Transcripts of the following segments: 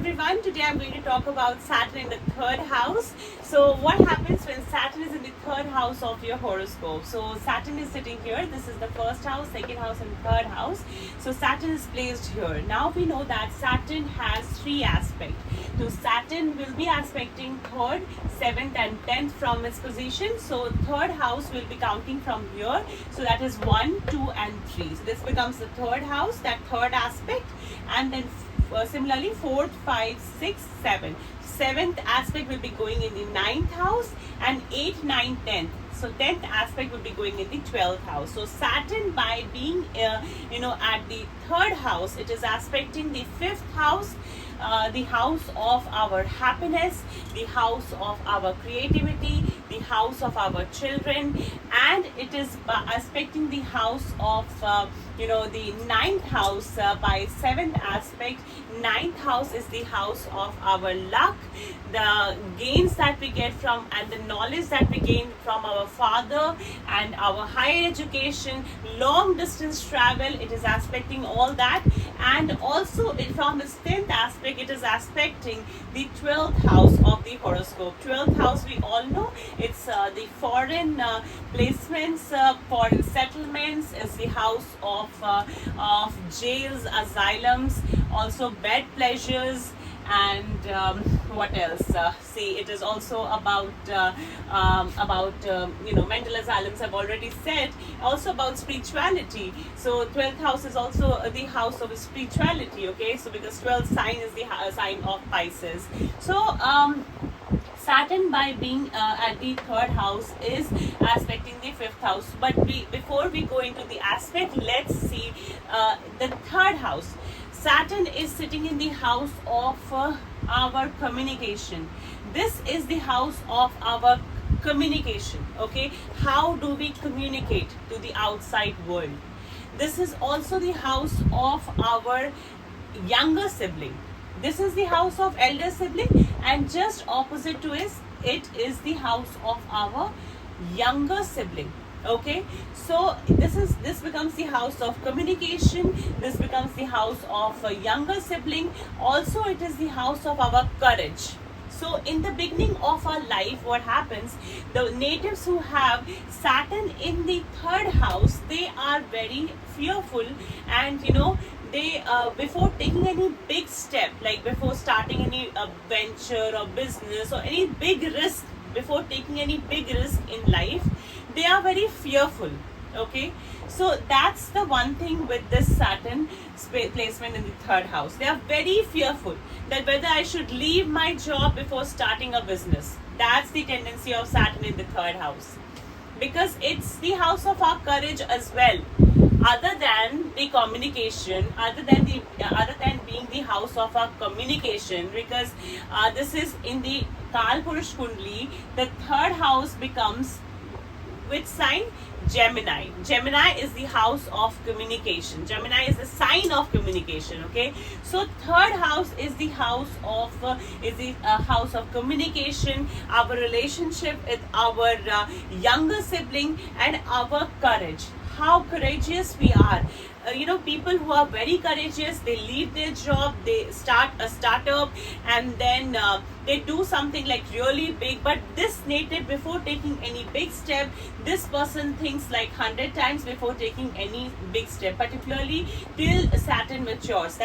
everyone, today I'm going to talk about Saturn in the third house. So what happens when Saturn is in the third house of your horoscope? So Saturn is sitting here, this is the first house, second house and third house. So Saturn is placed here. Now we know that Saturn has three aspects. So Saturn will be aspecting 3rd, 7th and 10th from its position. So third house will be counting from here. So that is 1, 2 and 3. So this becomes the third house, that third aspect, and then similarly 4th, 5, 6, 7. 7th aspect will be going in the 9th house and 8, 9, 10th. So 10th aspect will be going in the 12th house. So Saturn, by being at the third house, it is aspecting the 5th house, the house of our happiness, the house of our creativity, the house of our children, and it is aspecting the house of the 9th house by 7th aspect. 9th house is the house of our luck, the gains that we get from and the knowledge that we gain from our father and our higher education, long distance travel. It is aspecting all that, and also from its 10th aspect it is aspecting the 12th house of the horoscope. 12th house, we all know, it's the foreign placements, foreign settlements, is the house of jails, asylums, also bed pleasures, and what else? See, it is also about mental asylums. I've already said. Also about spirituality. So 12th house is also the house of spirituality. Okay, so because 12th sign is the sign of Pisces. So Saturn, by being at the third house, is aspecting the 5th house. But before we go into the aspect, let's see the third house. Saturn is sitting in the house of our communication. This is the house of our communication. Okay, how do we communicate to the outside world? This is also the house of our younger sibling. This is the house of elder sibling, and just opposite to it is the house of our younger sibling. Okay, so this becomes the house of communication, this becomes the house of a younger sibling. Also it is the house of our courage. So in the beginning of our life, what happens, the natives who have Saturn in the third house, they are very fearful, and they before taking any big step, like before starting any venture or business or any big risk, before taking any big risk in life, they are very fearful. Okay, so that's the one thing with this Saturn placement in the third house. They are very fearful that whether I should leave my job before starting a business. That's the tendency of Saturn in the third house, because it's the house of our courage as well. Other than the communication, other than being the house of our communication, because this is in the Kalpurush Kundli, the third house becomes which sign? Gemini. Gemini is the house of communication. Gemini is the sign of communication. Okay, so third house is the house of house of communication, our relationship with our younger sibling, and our courage. How courageous we are. People who are very courageous, they leave their job, they start a startup, and then they do something like really big. But this native, before taking any big step, this person thinks like 100 times before taking any big step, particularly till Saturn matures.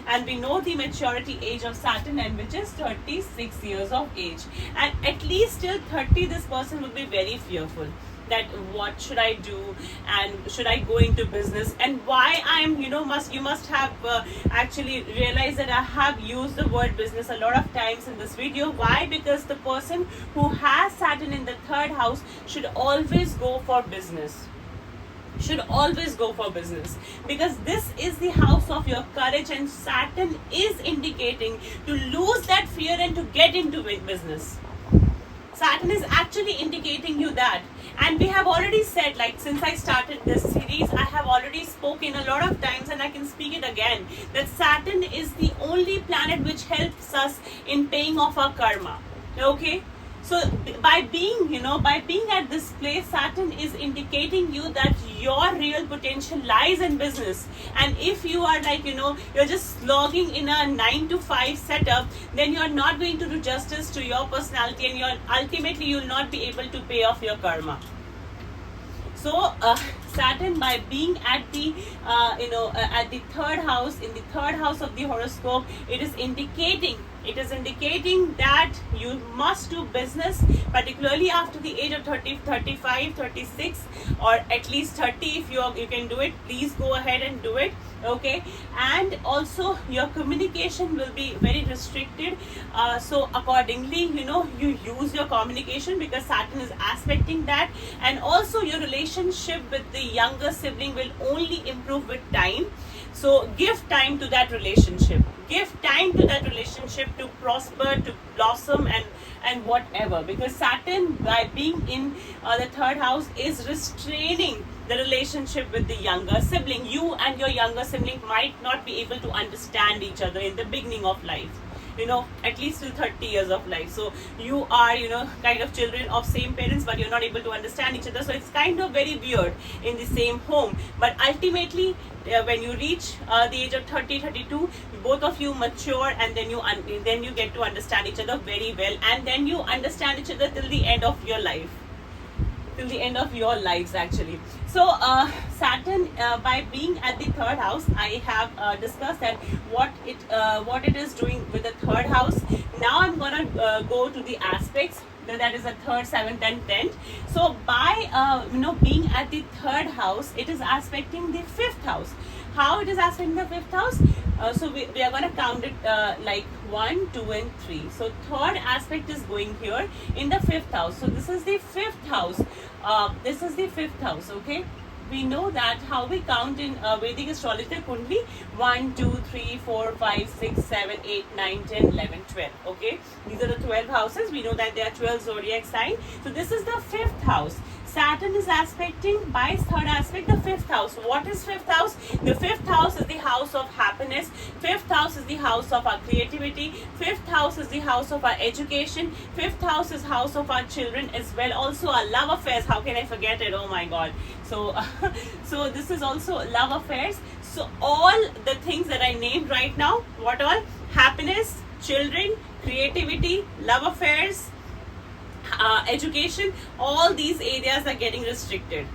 And we know the maturity age of Saturn, and which is 36 years of age. And at least till 30, this person will be very fearful that what should I do, and should I go into business, and why I'm you must have actually realized that I have used the word business a lot of times in this video. Why? Because the person who has Saturn in the third house should always go for business, because this is the house of your courage, and Saturn is indicating to lose that fear and to get into business. Saturn is actually indicating you that. And we have already said, like since I started this series, I have already spoken a lot of times, and I can speak it again, that Saturn is the only planet which helps us in paying off our karma. Okay, So by being, by being at this place, Saturn is indicating you that your real potential lies in business. And if you are like, you're just slogging in a 9 to 5 setup, then you're not going to do justice to your personality, and ultimately you'll not be able to pay off your karma. So Saturn, by being at the at the third house, in the third house of the horoscope, it is indicating that you must do business, particularly after the age of 30, 35, 36, or at least 30. If you can do it, please go ahead and do it. Okay, and also your communication will be very restricted, so accordingly, you use your communication, because Saturn is aspecting that. And also your relationship with the younger sibling will only improve with time. So give time to that relationship, to prosper, to blossom, and whatever, because Saturn, by being in the third house, is restraining the relationship with the younger sibling. You and your younger sibling might not be able to understand each other in the beginning of life, at least till 30 years of life. So you are, kind of children of same parents, but you're not able to understand each other. So it's kind of very weird in the same home. But ultimately, when you reach the age of 30, 32, both of you mature, and then you get to understand each other very well, and then you understand each other till the end of your life. Till the end of your lives, actually. So Saturn, by being at the third house, I have discussed that what it is doing with the third house. Now I'm gonna go to the aspects, that is the third, 7th and 10th. So by being at the third house, it is aspecting the 5th house. How it is aspecting the 5th house? So we are going to count it like 1, 2 and 3. So third aspect is going here in the 5th house. So this is the 5th house. This is the 5th house. Okay, we know that how we count in Vedic astrology Kundli: 1, 2, 3, 4, 5, 6, 7, 8, 9, 10, 11, 12. Okay, these are the 12 houses. We know that there are 12 zodiac signs. So this is the 5th house. Saturn is aspecting by third aspect the 5th house. What is 5th house? The 5th house is the house of happiness. 5th house is the house of our creativity. 5th house is the house of our education. 5th house is house of our children as well. Also our love affairs. How can I forget it? Oh my God. So, so this is also love affairs. So all the things that I named right now, what all? Happiness, children, creativity, love affairs, education, all these areas are getting restricted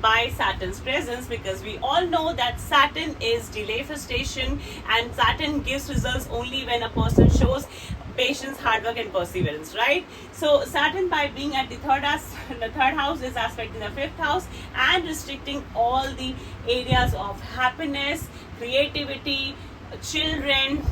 by Saturn's presence, because we all know that Saturn is delay, frustration, and Saturn gives results only when a person shows patience, hard work and perseverance, right? So Saturn, by being at the third house, is aspecting the 5th house and restricting all the areas of happiness, creativity, children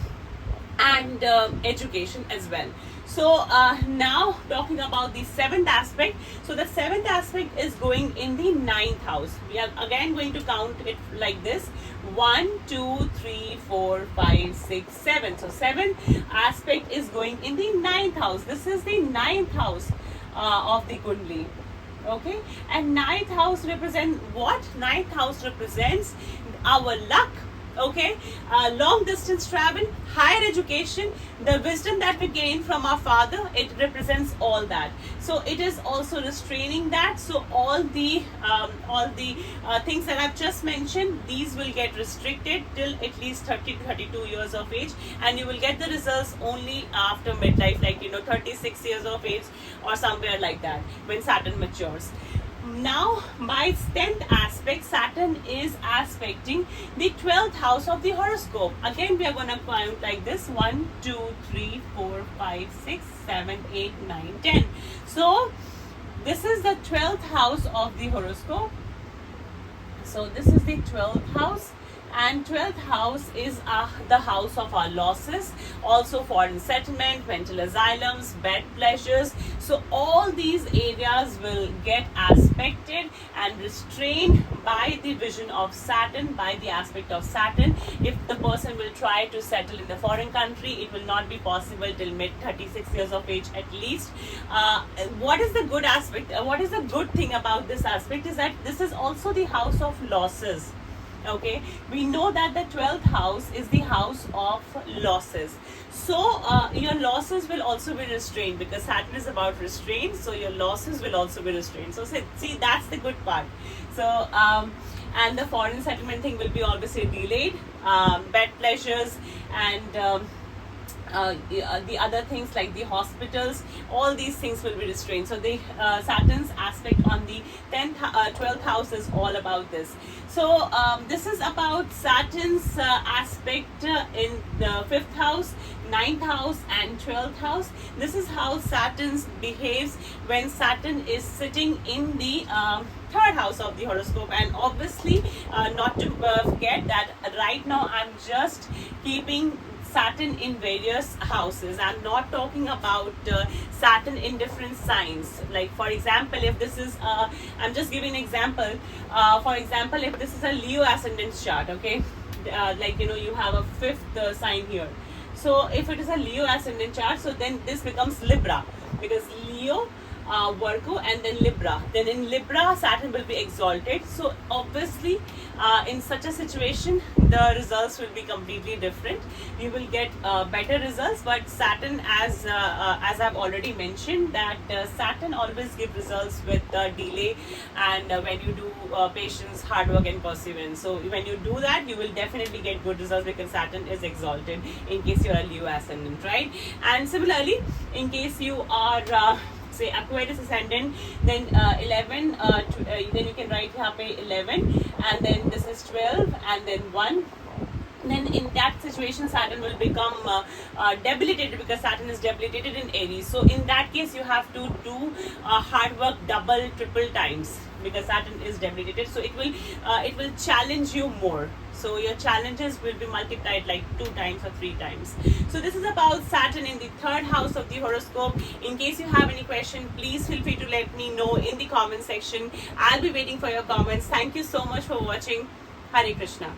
and education as well. So now talking about the 7th aspect. So the 7th aspect is going in the 9th house. We are again going to count it like this: 1, 2, 3, 4, 5, 6, 7. So 7th aspect is going in the 9th house. This is the 9th house of the Kundli. Okay, and 9th house represents what? 9th house represents our luck. Okay, long distance travel, higher education, the wisdom that we gain from our father, it represents all that. So it is also restraining that. So all the things that I've just mentioned, these will get restricted till at least 30 to 32 years of age, and you will get the results only after midlife, like 36 years of age or somewhere like that, when Saturn matures. Now, by 10th aspect, Saturn is aspecting the 12th house of the horoscope. Again, we are going to count like this: 1, 2, 3, 4, 5, 6, 7, 8, 9, 10. So, this is the 12th house of the horoscope. So, this is the 12th house. And 12th house is the house of our losses, also foreign settlement, mental asylums, bed pleasures. So all these areas will get aspected and restrained by the vision of Saturn, by the aspect of Saturn. If the person will try to settle in the foreign country, it will not be possible till mid 36 years of age at least. What is the good aspect? What is the good thing about this aspect is that this is also the house of losses. Okay, we know that the 12th house is the house of losses. So your losses will also be restrained, because Saturn is about restraint, so your losses will also be restrained. So see, that's the good part. So and the foreign settlement thing will be obviously delayed. Bed pleasures and the other things like the hospitals, all these things will be restrained. So the Saturn's aspect on the 12th house is all about this. So this is about Saturn's aspect in the 5th house, 9th house and 12th house. This is how Saturn behaves when Saturn is sitting in the third house of the horoscope. And obviously not to forget that right now I'm just keeping Saturn in various houses. I'm not talking about Saturn in different signs. Like for example, if this is I'm just giving an example. For example, if this is a Leo ascendant chart, okay, like you have a 5th sign here. So if it is a Leo ascendant chart, so then this becomes Libra, because Leo, Virgo and then Libra. Then in Libra, Saturn will be exalted. So obviously, in such a situation, the results will be completely different. You will get better results. But Saturn, as I've already mentioned, that Saturn always gives results with delay, and when you do patience, hard work, and perseverance. So when you do that, you will definitely get good results, because Saturn is exalted. In case you're a Leo ascendant, right? And similarly, in case you are say Aquarius ascendant, then 11, then you can write here 11, and then this is 12, and then 1. Then in that situation, Saturn will become debilitated, because Saturn is debilitated in Aries. So in that case, you have to do hard work double, triple times, because Saturn is debilitated. So it will challenge you more. So your challenges will be multiplied like 2 times or 3 times. So this is about Saturn in the third house of the horoscope. In case you have any question, please feel free to let me know in the comment section. I'll be waiting for your comments. Thank you so much for watching. Hare Krishna.